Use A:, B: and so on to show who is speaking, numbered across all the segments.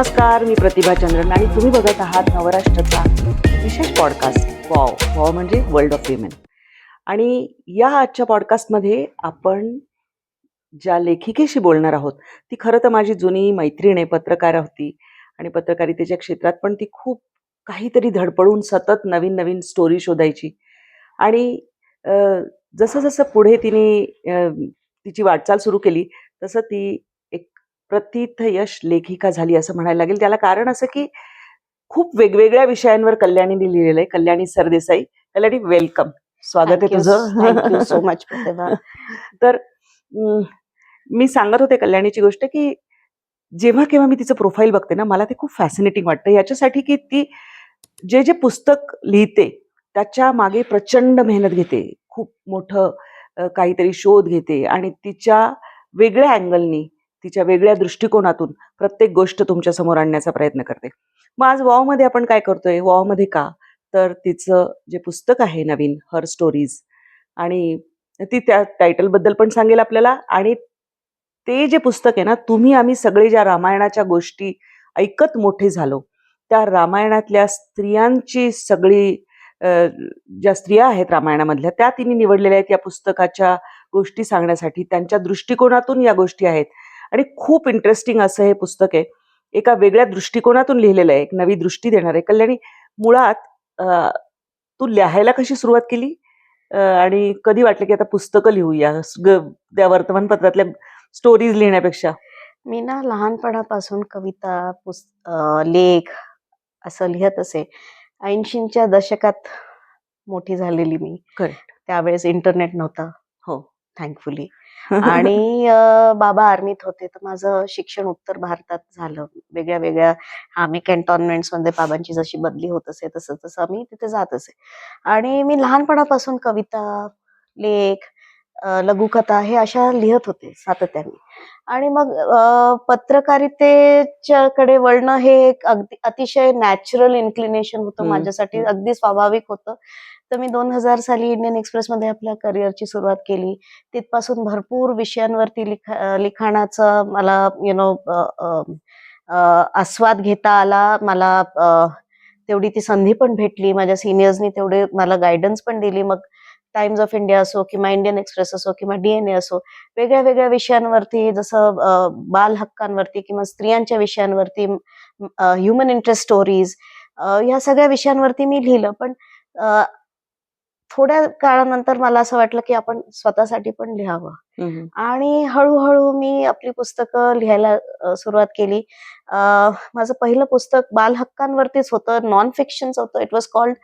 A: नमस्कार, मी प्रतिभा चंद्रन आणि तुम्ही बघत आहात नवराष्ट्राचा विशेष पॉडकास्ट वॉव. वॉव म्हणजे वर्ल्ड ऑफ विमेन. आणि या आजच्या पॉडकास्टमध्ये आपण ज्या लेखिकेशी बोलणार आहोत ती खरं तर माझी जुनी मैत्रीण आहे, पत्रकार होती आणि पत्रकारितेच्या क्षेत्रात पण ती खूप काहीतरी धडपडून सतत नवीन नवीन स्टोरी शोधायची. आणि अ, जसं जसं पुढे तिने तिची वाटचाल सुरू केली तसं ती एक प्रथितयश लेखिका झाली असं म्हणायला लागेल. त्याला कारण असं की खूप वेगवेगळ्या विषयांवर कल्याणीने लिहिलेलं आहे. कल्याणी सरदेसाई. कल्याणी, वेलकम. स्वागत आहे तुझं.
B: थँक्यू सो मच प्रतिभा.
A: तर अं, मी सांगत होते कल्याणीची गोष्ट की जेव्हा केव्हा मी तिचं प्रोफाईल बघते ना, मला ते खूप फॅसिनेटिंग वाटतं याच्यासाठी की ती जे जे पुस्तक लिहिते त्याच्या मागे प्रचंड मेहनत घेते. खूप मोठं काहीतरी शोध घेते आणि तिच्या वेगळ्या अँगलनी, तिच्या वेगळ्या दृष्टिकोनातून प्रत्येक गोष्ट तुमच्या समोर आणण्याचा प्रयत्न करते. मग आज वॉवमध्ये आपण काय करतोय? वॉवमध्ये का? तर तिचं जे पुस्तक आहे नवीन, हर स्टोरीज, आणि ती त्या टायटलबद्दल पण सांगेल आपल्याला. आणि ते जे पुस्तक आहे ना, तुम्ही आम्ही सगळे ज्या रामायणाच्या गोष्टी ऐकत मोठे झालो, त्या रामायणातल्या स्त्रियांची सगळी अ, ज्या स्त्रिया आहेत रामायणामधल्या त्या तिने निवडलेल्या आहेत या पुस्तकाच्या गोष्टी सांगण्यासाठी. त्यांच्या दृष्टिकोनातून या गोष्टी आहेत आणि खूप इंटरेस्टिंग असं हे पुस्तक आहे. एका वेगळ्या दृष्टिकोनातून लिहिलेलं आहे, एक नवी दृष्टी देणार आहे. कल्याणी, मुळात अ, तू लिहायला कशी सुरुवात केली आणि कधी वाटलं की आता पुस्तकं लिहूया त्या वर्तमानपत्रातल्या स्टोरीज लिहिण्यापेक्षा?
B: मी ना लहानपणापासून कविता, लेख असं लिहत असे. 80च्या दशकात मोठी झालेली मी.
A: करेक्ट.
B: त्यावेळेस इंटरनेट नव्हता,
A: हो.
B: थँकफुली. आणि बाबा आर्मीत होते, तर माझं शिक्षण उत्तर भारतात झालं. वेगळ्या वेगळ्या आम्ही कॅन्टॉन्मेंट्समध्ये बाबांची जशी बदली होत असे तसं तसं मी तिथे जात असे. आणि मी लहानपणापासून कविता, लेख, लघुकथा हे अशा लिहत होते सातत्याने. आणि मग पत्रकारितेच्याकडे वळणं हे एक अगदी अतिशय नॅचरल इन्क्लिनेशन होतं माझ्यासाठी, अगदी स्वाभाविक होतं. तर मी 2000 साली इंडियन एक्सप्रेसमध्ये आपल्या करिअरची सुरुवात केली. तिथपासून भरपूर विषयांवरती लिखाणाचा मला आस्वाद घेता आला. मला तेवढी ती संधी पण भेटली. माझ्या सिनियर्सनी तेवढे मला गाईडन्स पण दिली. मग टाइम्स ऑफ इंडिया असो किंवा इंडियन एक्सप्रेस असो किंवा DNA असो, वेगळ्या वेगळ्या विषयांवरती, जसं बाल हक्कांवरती किंवा स्त्रियांच्या विषयांवरती, ह्युमन इंटरेस्ट स्टोरीज, ह्या सगळ्या विषयांवरती मी लिहिलं. पण थोड्या काळानंतर मला असं वाटलं की आपण स्वतःसाठी पण लिहावं. आणि हळूहळू मी आपली पुस्तकं लिहायला सुरुवात केली. माझं पहिलं पुस्तक बाल हक्कांवरतीच होतं, नॉन फिक्शनचं होतं. It was called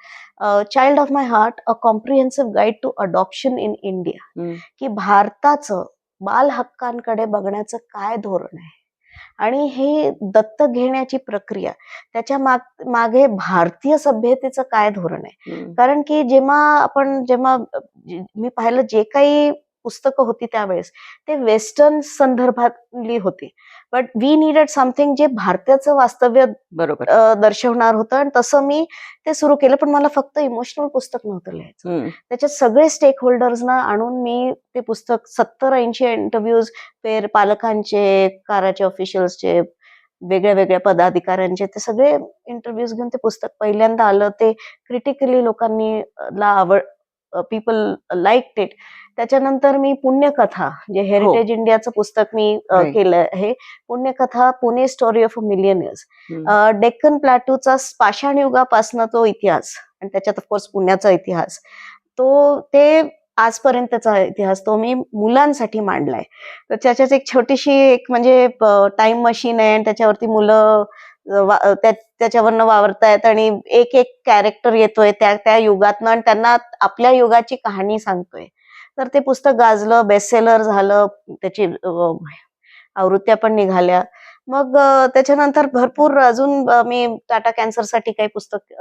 B: child of my heart, a comprehensive guide to adoption in India. की भारताचं बाल हक्कांकडे बघण्याचं काय धोरण आहे आणि हे दत्तक घेण्याची प्रक्रिया, त्याच्या मागे भारतीय सभ्यतेचं काय धोरण आहे. कारण की जेव्हा मी पाहिलं, जे काही पुस्तकं होती त्यावेळेस ते वेस्टर्न संदर्भातली होती. बट वी नीडेड समथिंग जे भारताचं वास्तव्य
A: बरोबर.
B: दर्शवणार होतं. आणि तसं मी ते सुरू केलं. पण मला फक्त इमोशनल पुस्तक नव्हतं लिहायचं. त्याच्यात सगळे स्टेक होल्डर्सना आणून मी ते पुस्तक 70-80 इंटरव्ह्यूज, पालकांचे, काराचे ऑफिशियल्सचे, वेगळ्या वेगळ्या पदाधिकाऱ्यांचे, ते सगळे इंटरव्ह्यूज घेऊन ते पुस्तक पहिल्यांदा आलं. ते क्रिटिकली लोकांनी पीपल लाईक्ड इट. त्याच्यानंतर मी पुण्यकथा, जे हेरिटेज इंडियाचं पुस्तक मी
A: Right.
B: केलं आहे, Punyakatha, Pune story of a millionaires, Deccan प्लॅटूचा पाषाण युगापासनं तो इतिहास, आणि त्याच्यात ऑफकोर्स पुण्याचा इतिहास, ते आजपर्यंतचा इतिहास, तो मी मुलांसाठी मांडलाय. तर त्याच्यात एक छोटीशी म्हणजे टाइम मशीन आहे आणि त्याच्यावरती मुलं त्याच्यावरनं वावरतायत आणि एक एक कॅरेक्टर येतोय त्या युगातनं आणि त्यांना आपल्या युगाची कहाणी सांगतोय. तर ते पुस्तक गाजलं, बेस्टसेलर झालं, त्याची आवृत्त्या पण निघाल्या. मग त्याच्यानंतर भरपूर अजून मी टाटा कॅन्सरसाठी काही पुस्तक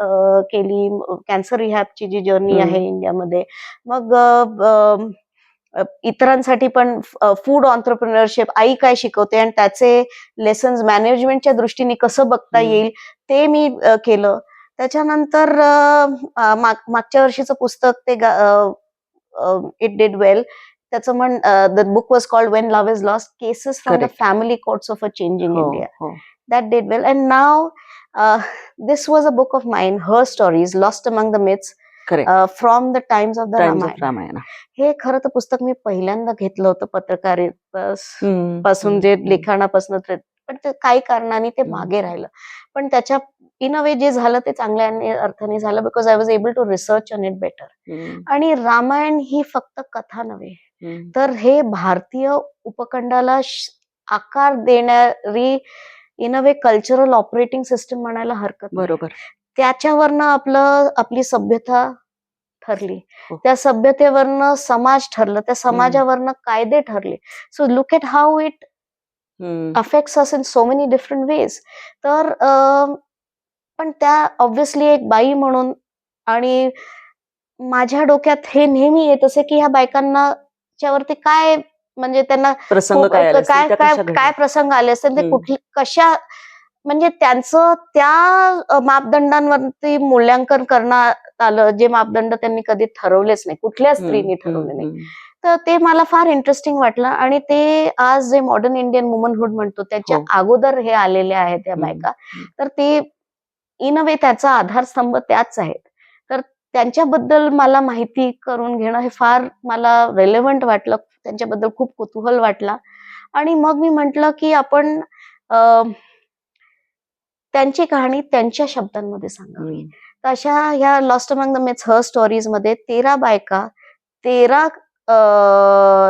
B: केली, कॅन्सर रिहॅबची जी जर्नी आहे इंडियामध्ये. मग इतरांसाठी पण फूड ऑन्टरप्रिनरशिप, आई काय शिकवते आणि त्याचे लेसन्स मॅनेजमेंटच्या दृष्टीने कसं बघता येईल, ते मी केलं. त्याच्यानंतर मागच्या वर्षीचं पुस्तक, ते इट डिड वेल, त्याचं the book was called when love is lost, cases from the family courts of a changing India. that did well. And now this was a book of mine, her stories, Lost Among the Myths,
A: correct.
B: from the times of the
A: times of
B: Ramayana.
A: Ramayana.
B: हे खरं तर पुस्तक मी पहिल्यांदा घेतलं होतं पत्रकारिता
A: हम्म,
B: पासून, जे
A: हम्म,
B: लिखाणापासून, पण ते काही कारणाने ते
A: हम्म.
B: मागे राहिलं. पण त्याच्या इन अ वे जे झालं ते चांगल्या अर्थाने झालं, because I was able to research on it better.
A: Hmm,
B: आणि रामायण ही फक्त कथा नव्हे,
A: हम्म.
B: तर हे भारतीय उपखंडाला आकार देणारी in a way cultural operating system म्हणायला हरकत नाही.
A: बरोबर.
B: त्याच्यावरनं आपली सभ्यता ठरली,
A: हो.
B: त्या सभ्यतेवरनं समाज ठरलं, त्या समाजावरनं कायदे ठरले. So look at how it
A: hmm,
B: affects us in so many different ways. तर पण त्या ऑब्व्हियसली एक बाई म्हणून, आणि माझ्या डोक्यात हे नेहमी येत असे की ह्या बायकांना च्यावरती काय, म्हणजे त्यांना
A: प्रसंग
B: खूप
A: काय आले असतील,
B: काय
A: त्या
B: काय
A: कशा
B: काय
A: घडल्या.
B: प्रसंग आले असतील, ते
A: हम्म.
B: कुठले कशा, म्हणजे त्यांचं त्या मापदंडांवरती मूल्यांकन करण्यात आलं, जे मापदंड त्यांनी कधी ठरवलेच नाही, कुठल्याच
A: हम्म,
B: स्त्रीने
A: हम्म,
B: ठरवले नाही.
A: हम्म.
B: तर ते मला फार इंटरेस्टिंग वाटलं. आणि ते आज जे मॉडर्न इंडियन वुमनहुड म्हणतो त्याच्या
A: हो.
B: अगोदर हे आलेले आहेत या
A: हम्म,
B: बायका.
A: हम्म.
B: तर ते इन अ वे त्याचा आधारस्तंभ त्याच आहेत. तर त्यांच्याबद्दल मला माहिती करून घेणं हे फार मला रेलेव्हंट वाटलं, त्यांच्याबद्दल खूप कुतूहल वाटला. आणि मग मी म्हटलं की आपण त्यांची कहाणी त्यांच्या शब्दांमध्ये सांगावी.
A: हम्म.
B: तर अशा ह्या lost among the myths her stories मध्ये 13 बायका 13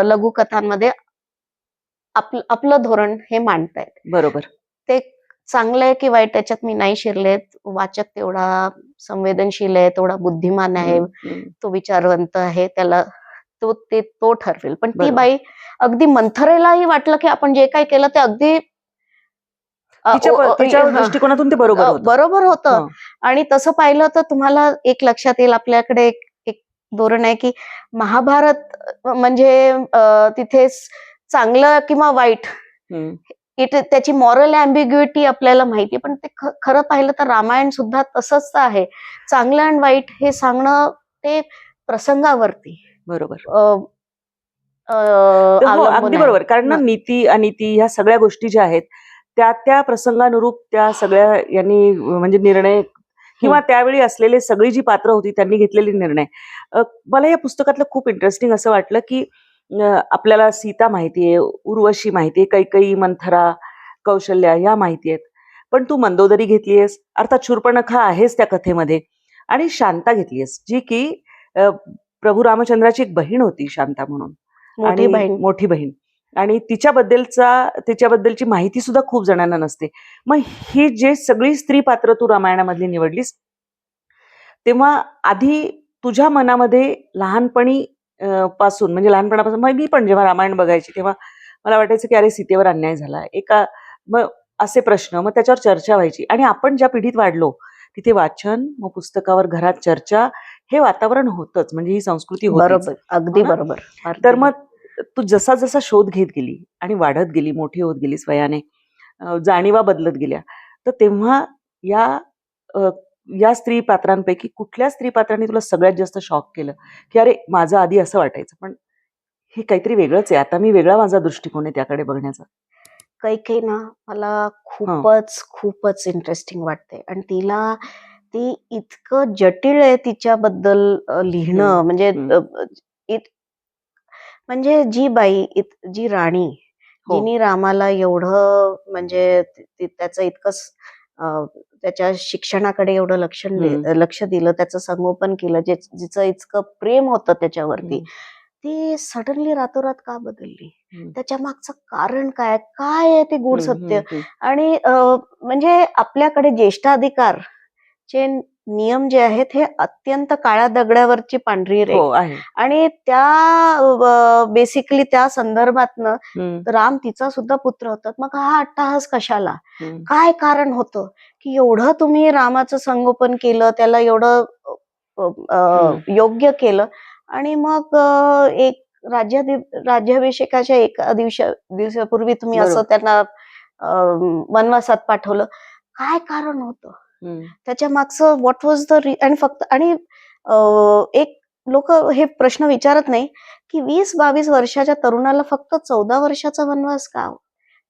B: लघुकथांमध्ये आपलं धोरण हे मांडतायत.
A: बरोबर.
B: ते चांगलं आहे की वाईट त्याच्यात मी नाही शिरलेत. वाचक तेवढा संवेदनशील आहे, तेवढा बुद्धिमान आहे,
A: हम्म, हम्म.
B: तो विचारवंत आहे, त्याला तो ठरवेल. पण ती
A: बरोबर.
B: बाई अगदी मंथरेलाही वाटलं की आपण जे काही केलं ते अगदी
A: तिच्या दृष्टिकोनातून ते बरोबर होतं.
B: बरोबर होतं.
A: हं.
B: आणि तसं पाहिलं तर तुम्हाला एक लक्षात येईल, आपल्याकडे एक धोरण आहे की महाभारत म्हणजे तिथे चांगलं किंवा वाईट,
A: हम्म.
B: त्याची मॉरल अँबिग्युइटी आपल्याला माहिती, पण ते खरं पाहिलं तर रामायण सुद्धा तसंच आहे. चांगलं आणि वाईट हे सांगणं ते प्रसंगावरती
A: बरोबर. हो,
B: अवलंबून
A: अगदी
B: आहे.
A: बरोबर. कारण ना नीती अनिती ह्या सगळ्या गोष्टी ज्या आहेत त्या त्या प्रसंगानुरूप त्या सगळ्या यांनी म्हणजे निर्णय किंवा त्यावेळी असलेले सगळी जी पात्र होती त्यांनी घेतलेले निर्णय. मला या पुस्तकातलं खूप इंटरेस्टिंग असं वाटलं की आपल्याला सीता माहितीये, उर्वशी माहितीये, कैकेयी, मंथरा, कौशल्या ह्या माहिती आहेत. पण तू मंदोदरी घेतलीयस, अर्थात शूर्पणखा आहेच त्या कथेमध्ये, आणि शांता घेतलीयस जी की प्रभू रामचंद्राची एक बहीण होती शांता म्हणून,
B: मोठी
A: आणि
B: बहीण.
A: मोठी बहीण, आणि तिच्याबद्दलची माहिती सुद्धा खूप जणांना नसते. मग ही जे सगळी स्त्री पात्र तू रामायणामधली निवडलीस, तेव्हा आधी तुझ्या मनामध्ये लहानपणी पासून, म्हणजे लहानपणापासून, मग मी पण जेव्हा रामायण बघायची तेव्हा मला वाटायचं की अरे सीतेवर अन्याय झाला एका, मग असे प्रश्न, मग त्याच्यावर चर्चा व्हायची. आणि आपण ज्या पिढीत वाढलो तिथे वाचन, मग पुस्तकावर घरात चर्चा, हे वातावरण होतच, म्हणजे ही संस्कृती होतीच.
B: बरोबर, अगदी
A: हो ना?
B: बरोबर.
A: तर मग तू जसा जसा शोध घेत गेली आणि वाढत गेली, मोठी होत गेलीस वयाने, जाणीवा बदलत गेल्या, तर तेव्हा या स्त्री पात्रांपैकी कुठल्या स्त्री पात्रांनी तुला सगळ्यात जास्त शॉक केलं की अरे माझं आधी असं वाटायचं पण हे काहीतरी वेगळंच आहे, आता मी वेगळा माझा दृष्टिकोन आहे त्याकडे बघण्याचा?
B: काही ना मला खूपच इंटरेस्टिंग वाटते. आणि ती इतकं जटिल आहे तिच्याबद्दल लिहिणं. म्हणजे म्हणजे जी बाई, जी राणी,
A: हो.
B: जिने रामाला एवढं, म्हणजे त्याचं इतकं त्याच्या शिक्षणाकडे एवढं लक्ष दिलं, त्याचं संगोपन केलं, जिचं इतकं प्रेम होतं त्याच्यावरती, ती सडनली रातोरात का बदलली? त्याच्या मागचं कारण काय आहे ते गूढ सत्य? आणि म्हणजे आपल्याकडे ज्येष्ठाधिकार चे नियम जे आहेत हे अत्यंत काळ्या दगडावरची पांढरी रेघ,
A: आहे.
B: आणि त्या बेसिकली त्या संदर्भातनं राम तिचा सुद्धा पुत्र होता. मग हा अट्टहास कशाला? काय कारण होतं की एवढं तुम्ही रामाचं संगोपन केलं, त्याला एवढं योग्य केलं, आणि मग एक राज्याभिषेकाच्या एका दिवसापूर्वी तुम्ही असं त्यांना वनवासात पाठवलं? काय कारण होतं? त्याच्या मागचं व्हॉट वॉज द आणि एक लोक हे प्रश्न विचारत नाही की 20-22 वर्षाच्या तरुणाला फक्त 14 वर्षाचा वनवास का?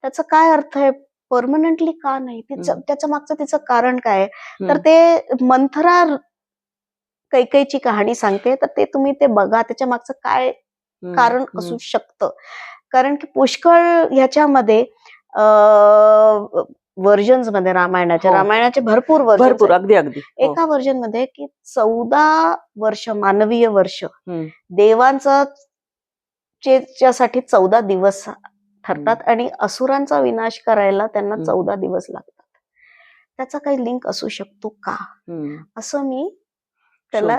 B: त्याचा काय अर्थ आहे? परमनंटली का नाही
A: हम्म.
B: त्याचं मागचं तिचं कारण काय आहे? तर
A: हम्म.
B: ते मंथरा कैकेयीची कहाणी सांगते, तर ते तुम्ही ते बघा, त्याच्या मागचं काय कारण असू शकतं. कारण की पुष्कळ ह्याच्यामध्ये व्हर्जन्स मध्ये रामायणाचे भरपूर व्हर्जन्स
A: भरपूर
B: आहेत.
A: अगदी अगदी हो.
B: एका व्हर्जन मध्ये की 14 वर्ष मानवीय वर्ष
A: हम्म.
B: देवांचा साठी 14 दिवस ठरतात आणि असुरांचा विनाश करायला त्यांना 14 दिवस लागतात. त्याचा काही लिंक असू शकतो का
A: हम्म.
B: असं मी त्याला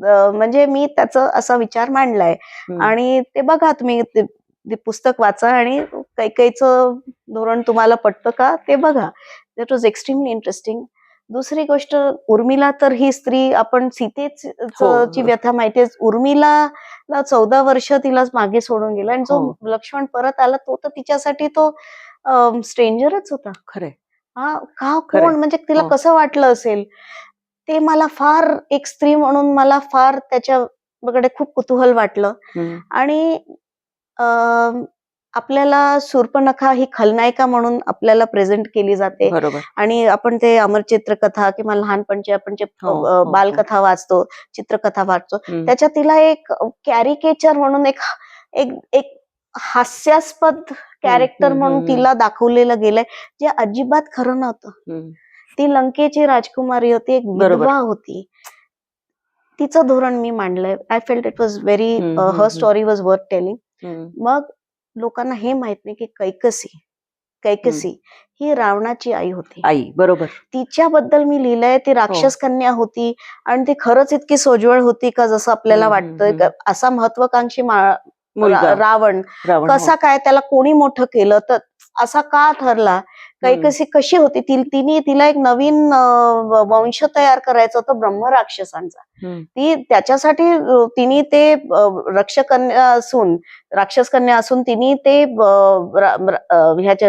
B: म्हणजे मी त्याचा असा विचार मांडलाय. आणि ते बघा तुम्ही ते पुस्तक वाचा आणि कैकेयीचं धोरण तुम्हाला पटतं का ते बघा. That was extremely interesting. दुसरी गोष्ट, उर्मिला तर ही स्त्री, आपण सीतेची व्यथा माहितीये. उर्मिला 14 वर्ष तिला मागे सोडून गेला आणि जो लक्ष्मण परत आला तो तर तिच्यासाठी तो स्ट्रेंजरच होता.
A: खरे
B: कोण, म्हणजे तिला कसं वाटलं असेल ते मला फार, एक स्त्री म्हणून मला फार त्याच्याकडे खूप कुतूहल वाटलं. आणि आपल्याला शूर्पणखा ही खलनायिका म्हणून आपल्याला प्रेझेंट केली जाते. आणि आपण ते अमर चित्रकथा किंवा लहानपणचे आपण जे बालकथा वाचतो, चित्रकथा वाचतो, त्याच्यात तिला एक कॅरिकेचर म्हणून एक हास्यास्पद कॅरेक्टर म्हणून तिला दाखवलेलं गेलंय, जे अजिबात खरं नव्हतं. ती लंकेची राजकुमारी होती, एक विधवा होती. तिचं धोरण मी मांडलंय. I felt it was very, her story was worth telling. मग लोकांना हे माहित नाही की कैकसी ही रावणाची आई होती.
A: बरोबर.
B: तिच्याबद्दल मी लिहिलंय. ती राक्षस कन्या होती आणि ती खरंच इतकी सोज्वळ होती का जसं आपल्याला वाटतं? असा महत्वाकांक्षी रावण कसा काय, त्याला कोणी मोठं केलं, तर असा का ठरला? कैकसी कशी होती? तिला एक नवीन वंश तयार करायचा होता ब्रह्मराक्षसांचा. त्याच्यासाठी तिने ते राक्षस कन्या असून तिने ते ह्याच्या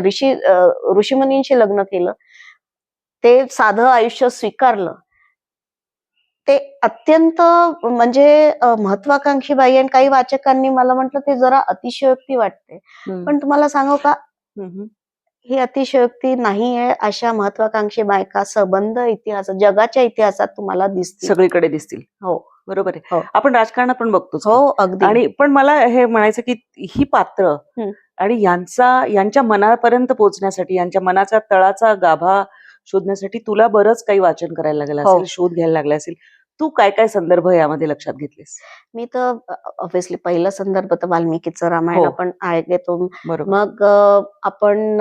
B: ऋषीमुनींशी लग्न केलं. ते साधं आयुष्य स्वीकारलं. ते अत्यंत म्हणजे महत्वाकांक्षी बाई. आणि काही वाचकांनी मला म्हटलं ते जरा अतिशयोक्ती वाटते. पण तुम्हाला सांगू का, ही अतिशयोक्ती नाहीये. अशा महत्वाकांक्षी बायका सबंध इतिहास, जगाच्या इतिहासात तुम्हाला दिसतील, सगळीकडे दिसतील. हो, बरोबर आहे. आपण राजकारणात पण बघतो. हो, अगदी. आणि पण मला हे म्हणायचं की ही पात्र आणि यांच्या मनापर्यंत पोहोचण्यासाठी, यांच्या मनाच्या तळाचा गाभा शोधण्यासाठी तुला बरंच काही वाचन करायला लागलं असेल, शोध घ्यायला लागला असेल. तू काय काय संदर्भ यामध्ये लक्षात घेतलेस? मी तर ऑब्व्हियसली पहिला संदर्भ तर वाल्मिकीचं रामायण आपण घेतो. मग आपण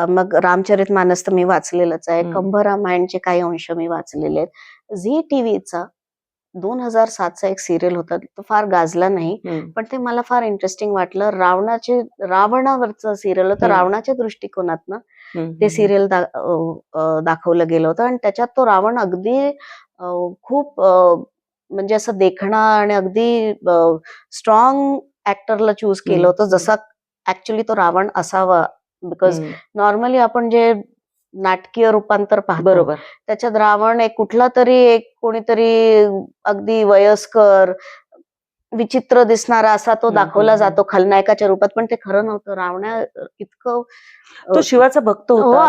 B: मग रामचरितमानस तर मी वाचलेलंच आहे. कंभ रामायणचे काही अंश मी वाचलेले आहेत. झी टीव्हीचा 2007चा एक सिरियल होता, तो फार गाजला नाही, पण ते मला फार इंटरेस्टिंग वाटलं. रावणावरचं सिरियल होतं. रावणाच्या दृष्टिकोनातनं ते सिरियल दाखवलं गेलं होतं. आणि त्याच्यात तो रावण अगदी खूप म्हणजे असं देखणा आणि अगदी स्ट्रॉंग ऍक्टरला चूज केलं होतं, जसा ऍक्च्युली तो रावण असावा. बिकॉज नॉर्मली आपण जे नाटकीय रूपांतर पाहतो त्याच्यात रावण कुठला तरी कोणीतरी अगदी वयस्कर विचित्र दिसणारा असा तो दाखवला जातो खलनायकाच्या रूपात, पण ते खरं नव्हतं. रावणा इतकं तो शिवाचा भक्त होता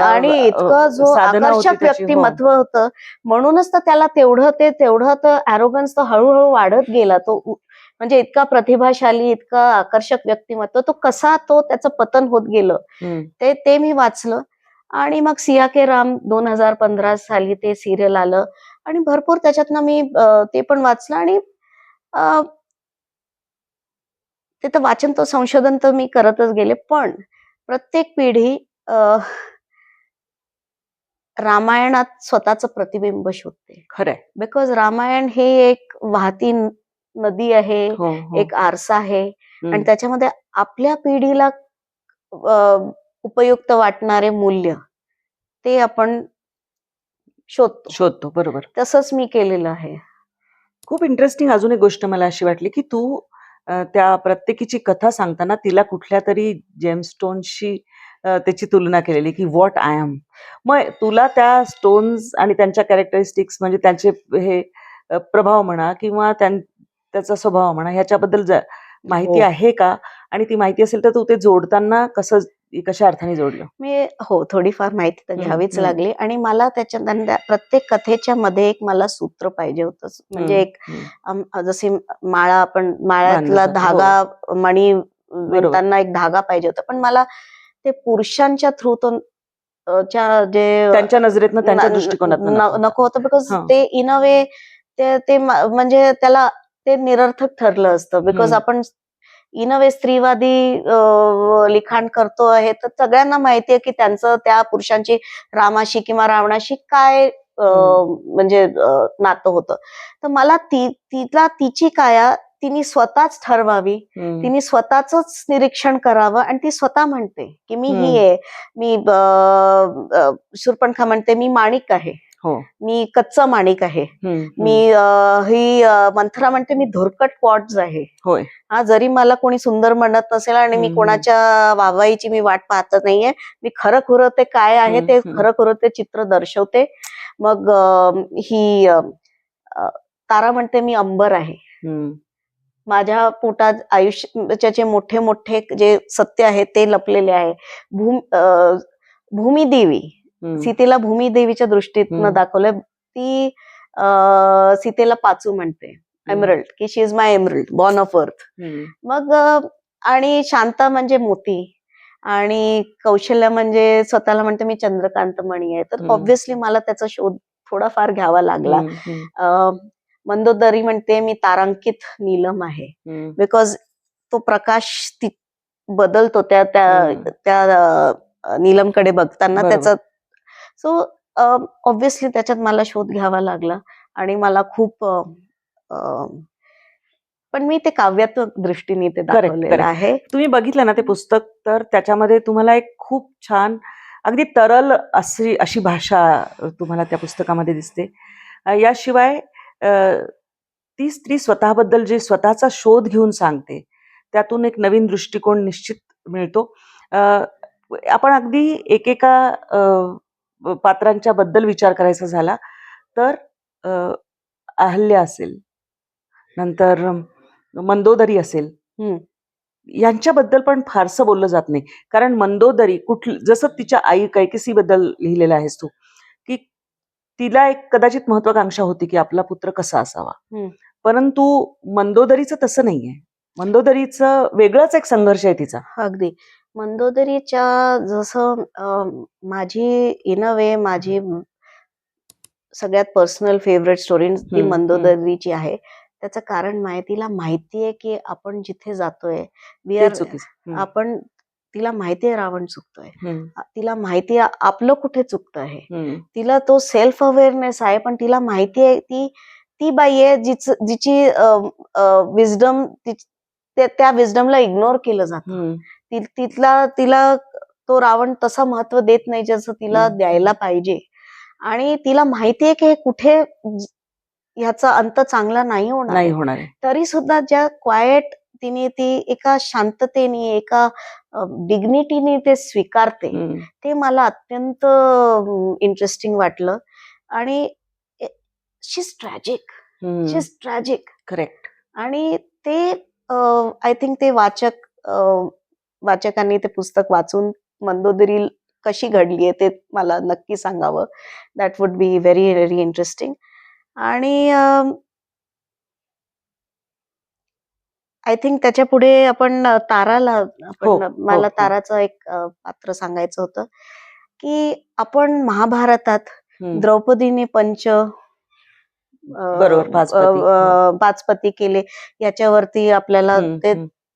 B: आणि इतकं जो आकर्षक व्यक्तिमत्व होतं, म्हणूनच तर त्याला तेवढं तर ॲरोगन्स तर हळूहळू वाढत गेला. तो म्हणजे इतका प्रतिभाशाली, इतका आकर्षक व्यक्तिमत्व, तो कसा त्याचं पतन होत गेलं ते मी वाचलं. आणि मग सिया के राम 2015 साली ते सिरियल आलं आणि भरपूर त्याच्यातनं मी ते पण वाचलं. आणि ते तर वाचन, तो संशोधन तर मी करतच गेले. पण प्रत्येक पिढी रामायणात स्वतःचं प्रतिबिंब शोधते. खरंय. बिकॉज रामायण हे एक वाहती नदी आहे, एक आरसा आहे. आणि त्याच्यामध्ये आपल्या पिढीला उपयुक्त वाटणारे मूल्य ते आपण शोधतो. बरोबर. तसंच मी केलेलं आहे. खूप इंटरेस्टिंग. अजून एक गोष्ट मला अशी वाटली की तू त्या प्रत्येकीची कथा सांगताना तिला कुठल्या तरी जेमस्टोनशी त्याची तुलना केलेली की व्हॉट आय एम. मग तुला त्या स्टोन्स आणि त्यांच्या कॅरेक्टरिस्टिक्स, म्हणजे त्यांचे हे प्रभाव म्हणा किंवा त्याचा स्वभाव म्हणा, ह्याच्याबद्दल माहिती आहे का? आणि ती माहिती असेल तर तू ते जोडताना कसं
A: कशा अर्थाने जोडलं?
B: मी हो, थोडीफार माहिती तर
A: हं,
B: घ्यावीच
A: हं.
B: लागली आणि मला त्या प्रत्येक कथेच्या मध्ये एक मला सूत्र पाहिजे होतं. म्हणजे एक जशी माळा आपण
A: बांधलं
B: माळ्यातला
A: जातं. हो.
B: धागा मणी
A: बरोबर.
B: विणताना एक धागा पाहिजे होता. पण मला ते पुरुषांच्या थ्रू तो च्या जे
A: त्यांच्या नजरेतनं, त्यांच्या दृष्टिकोनातनं नको होतं.
B: नको होतं बिकॉज
A: हां.
B: ते इन अ वे ते म्हणजे त्याला ते निरर्थक ठरलं असतं. बिकॉज
A: हं.
B: आपण इन अ वे स्त्रीवादी लिखाण करतो आहे तर सगळ्यांना माहितीये की त्यांचं त्या पुरुषांची रामाशी किंवा रावणाशी काय म्हणजे नातं होतं. तर मला तिला तिची काया तिने स्वतःच ठरवावी, तिने स्वतःच निरीक्षण करावं आणि ती स्वतः म्हणते की मी ही आहे, मी शूर्पणखा म्हणते मी माणिक आहे,
A: हो.
B: मी कच्चा माणिक आहे, मी ही मंथरा म्हणते मी धुरकट क्वार्ट्ज आहे.
A: होय.
B: हा, जरी मला कोणी सुंदर म्हणत नसेल आणि मी कोणाच्या वाहवाईची मी वाट पाहत नाहीये, मी खरं खुरं ते काय आहे ते खरं खुरं ते चित्र दर्शवते. मग ही तारा म्हणते मी अंबर आहे. माझ्या पोटात आयुष्याचे मोठे मोठे जे सत्य आहे ते लपलेले आहे. भूमिदेवी, सीतेला भूमिदेवीच्या दृष्टीतनं दाखवलं. ती सीतेला पाचू म्हणते, एमरल्ड, की she is my emerald, born of earth. मग आणि शांता म्हणजे मोती आणि कौशल्य म्हणजे स्वतःला म्हणते मी चंद्रकांत मणी आहे. तर ऑब्व्हियसली मला त्याचा शोध थोडाफार घ्यावा लागला. मंदोदरी म्हणते मी तारांकित नीलम आहे, बिकॉज तो प्रकाश बदलतो त्या त्या त्या नीलमकडे बघताना त्याचा. सो ऑब्व्हियसली त्याच्यात मला शोध घ्यावा लागला आणि मला खूप पण मी ते काव्यात्मक दृष्टीने ते दाखवलेलं आहे.
A: तुम्ही बघितलं ना ते पुस्तक, तर त्याच्यामध्ये तुम्हाला एक खूप छान अगदी तरल अशी भाषा तुम्हाला त्या पुस्तकामध्ये दिसते. याशिवाय ती स्त्री स्वतःबद्दल जे स्वतःचा शोध घेऊन सांगते त्यातून एक नवीन दृष्टिकोन निश्चित मिळतो. आपण अगदी एकेका पात्रांच्या बद्दल विचार करायचा झाला तर अहल्या असेल, नंतर मंदोदरी असेल, यांच्याबद्दल पण फारसं बोललं जात नाही. कारण मंदोदरी जसं तिच्या आई कैकसीबद्दल लिहिलेलं आहेस तू, की तिला एक कदाचित महत्वाकांक्षा होती की आपला पुत्र कसा असावा. परंतु मंदोदरीचं तसं नाहीये. मंदोदरीचं वेगळाच एक संघर्ष आहे तिचा.
B: अगदी मंदोदरीच्या जसं माझी इन अ वे माझी सगळ्यात पर्सनल फेवरेट स्टोरी ती मंदोदरीची आहे. त्याचं कारण तिला माहितीये की आपण जिथे जातोय आपण तिला माहितीये रावण चुकतोय, तिला माहितीये आपलं कुठे चुकतं आहे, तिला तो सेल्फ अवेअरनेस आहे. पण तिला माहितीये ती बाई आहे जिची विजडम त्या विजडमला इग्नोर केलं जातं. तिला तो रावण तसा महत्व देत नाही जसं तिला द्यायला पाहिजे. आणि तिला माहितीये की हे कुठे ह्याचा अंत चांगला नाही होणार. तरी सुद्धा ज्या क्वायट तिने ती एका शांततेने एका डिग्निटीने ते स्वीकारते, ते मला अत्यंत इंटरेस्टिंग वाटलं. आणि शी इज ट्रॅजिक.
A: करेक्ट.
B: आणि ते आय थिंक ते वाचकांनी ते पुस्तक वाचून मंदोदरी कशी घडलीये ते मला नक्की सांगावं. That would be very very interesting. आणि आय थिंक त्याच्या पुढे आपण ताराला मला ताराचं एक पात्र सांगायचं होतं की आपण महाभारतात द्रौपदीने पाचपती केले याच्यावरती आपल्याला ते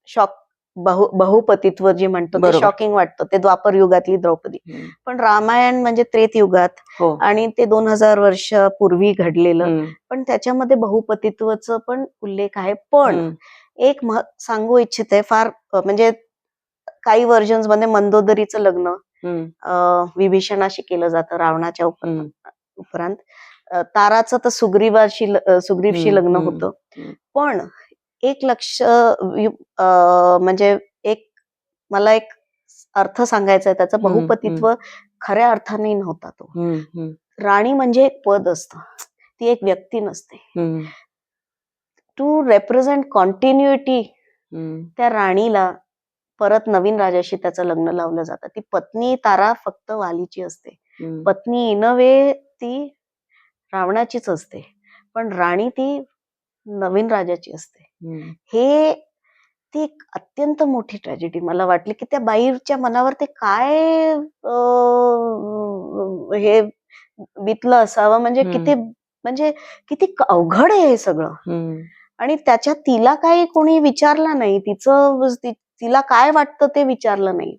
B: शॉक बहुपतित्व जे म्हणतो ते शॉकिंग वाटतं, ते द्वापर युगातली द्रौपदी. पण रामायण म्हणजे त्रेतयुगात आणि ते 2000 वर्ष पूर्वी घडलेलं, पण त्याच्यामध्ये बहुपतित्वाचं पण उल्लेख आहे. पण एक सांगू इच्छिते फार, म्हणजे काही व्हर्जन्स मध्ये मंदोदरीचं लग्न विभीषणाशी केलं जातं रावणाच्या उपरांत. ताराचं तर सुग्रीवशी लग्न होतं. पण एक म्हणजे मला एक अर्थ सांगायचा आहे त्याचा, बहुपतित्व खऱ्या अर्थाने नव्हता तो. राणी म्हणजे एक पद असतं, ती एक व्यक्ती नसते. टू रेप्रेझेंट कॉन्टिन्युइटी त्या राणीला परत नवीन राजाशी त्याचं लग्न लावलं जातं. ती पत्नी तारा फक्त वालीची असते.
A: हम्म.
B: पत्नी इन अ वे ती रावणाचीच असते, पण राणी ती नवीन राजाची असते.
A: हम्म.
B: हे ती एक अत्यंत मोठी ट्रॅजेडी मला वाटली, की त्या बाईच्या मनावर ते काय हे बितलं असावं, म्हणजे किती म्हणजे किती अवघड आहे हे सगळं.
A: हम्म.
B: आणि त्याच्यात तिला काही कोणी विचारलं नाही, तिला काय वाटतं ते विचारलं नाही.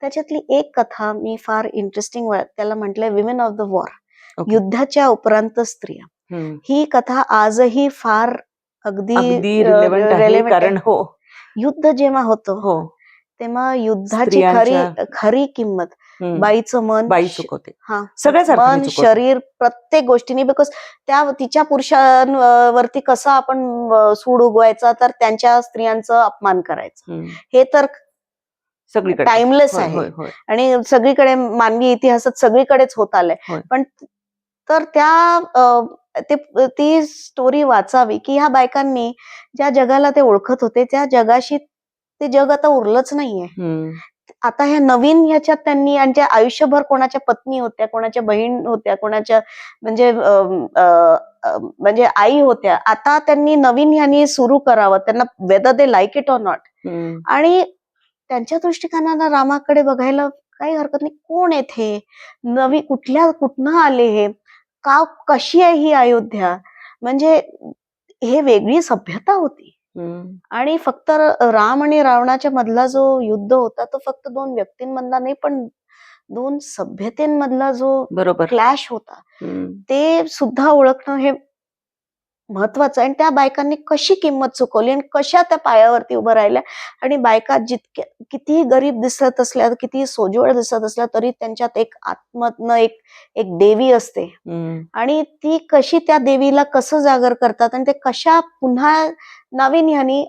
B: त्याच्यातली एक कथा मी फार इंटरेस्टिंग त्याला म्हटलंय women of the war,
A: okay.
B: युद्धाच्या उपरांत स्त्रिया.
A: हम्म.
B: ही कथा आजही फार अगदी
A: अगदी रिलेव्हंट आहे,
B: रेलेव्हंट आहे.
A: कारण हो
B: युद्ध जेव्हा होतं
A: हो
B: तेव्हा युद्धाची
A: स्त्रियांच्या
B: खरी किंमत
A: हम्म.
B: बाईचं मन,
A: बाई चुकवते
B: हा
A: सगळ्याच अर्थाने
B: मन,
A: चुकवते.
B: शरीर, प्रत्येक गोष्टीने. बिकॉज तिच्या पुरुषांवरती कसा आपण सूड उगवायचा, तर त्यांच्या स्त्रियांचा अपमान करायचा.
A: हम्म.
B: हे तर
A: सगळीकडे
B: टाइमलेस
A: होय
B: आहे
A: होय होय
B: आणि सगळीकडे मानवी इतिहासात सगळीकडेच होत आलंय.
A: होय.
B: पण तर ती स्टोरी वाचावी, की ह्या बायकांनी ज्या जगाला ते ओळखत होते त्या जगाशी ते जग आता उरलंच नाहीये.
A: हम्म.
B: आता ह्या नवीन ह्याच्यात त्यांनी, आणि त्या आयुष्यभर कोणाच्या पत्नी होत्या, कोणाच्या बहीण होत्या, कोणाच्या म्हणजे म्हणजे आई होत्या. आता त्यांनी नवीन ह्यानी सुरू करावं, त्यांना whether they like it or not.
A: हम्म.
B: आणि त्यांच्या दृष्टिकोनानं रामाकडे बघायला काही हरकत नाही. कोण आहेत हे कुठनं आले हे, कशी आहे ही अयोध्या, म्हणजे हे वेगळी सभ्यता होती.
A: हम्म.
B: आणि फक्त राम आणि रावणाच्या मधला जो युद्ध होता तो फक्त दोन व्यक्तींमधला नाही, पण दोन सभ्यतेमधला जो
A: बरोबर.
B: क्लॅश होता
A: हम्म.
B: ते सुद्धा ओळखणं हे महत्वाचं आहे. आणि त्या बायकांनी कशी किंमत चुकवली आणि कशा त्या पायावरती उभं राहिल्या. आणि बायका जितक्या कितीही गरीब दिसत असल्या, कितीही सोज्वळ दिसत असल्या, तरी त्यांच्यात एक आत्मतनं एक देवी असते.
A: हम्म.
B: आणि ती कशी त्या देवीला कसं जागर करतात आणि ते कशा पुन्हा नवीन ह्यानी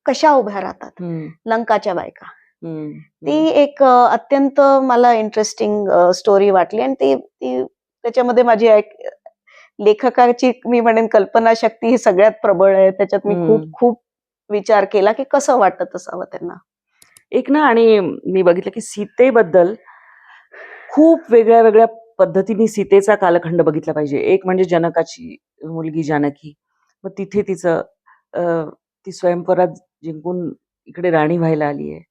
B: कशा उभ्या राहतात,
A: हम्म.
B: लंकाच्या बायका.
A: हम्म.
B: ती एक अत्यंत मला इंटरेस्टिंग स्टोरी वाटली. आणि ती त्याच्यामध्ये माझी लेखकाची मी म्हणेन कल्पनाशक्ती ही सगळ्यात प्रबळ आहे. त्याच्यात मी खूप खूप विचार केला की कसं वाटत असावं त्यांना.
A: एक ना, आणि मी बघितलं की सीतेबद्दल खूप वेगळ्या वेगळ्या पद्धतीने सीतेचा कालखंड बघितला पाहिजे. एक म्हणजे जनकाची मुलगी जानकी, मग तिथे तिचं ती स्वयंवरात जिंकून इकडे राणी व्हायला आली आहे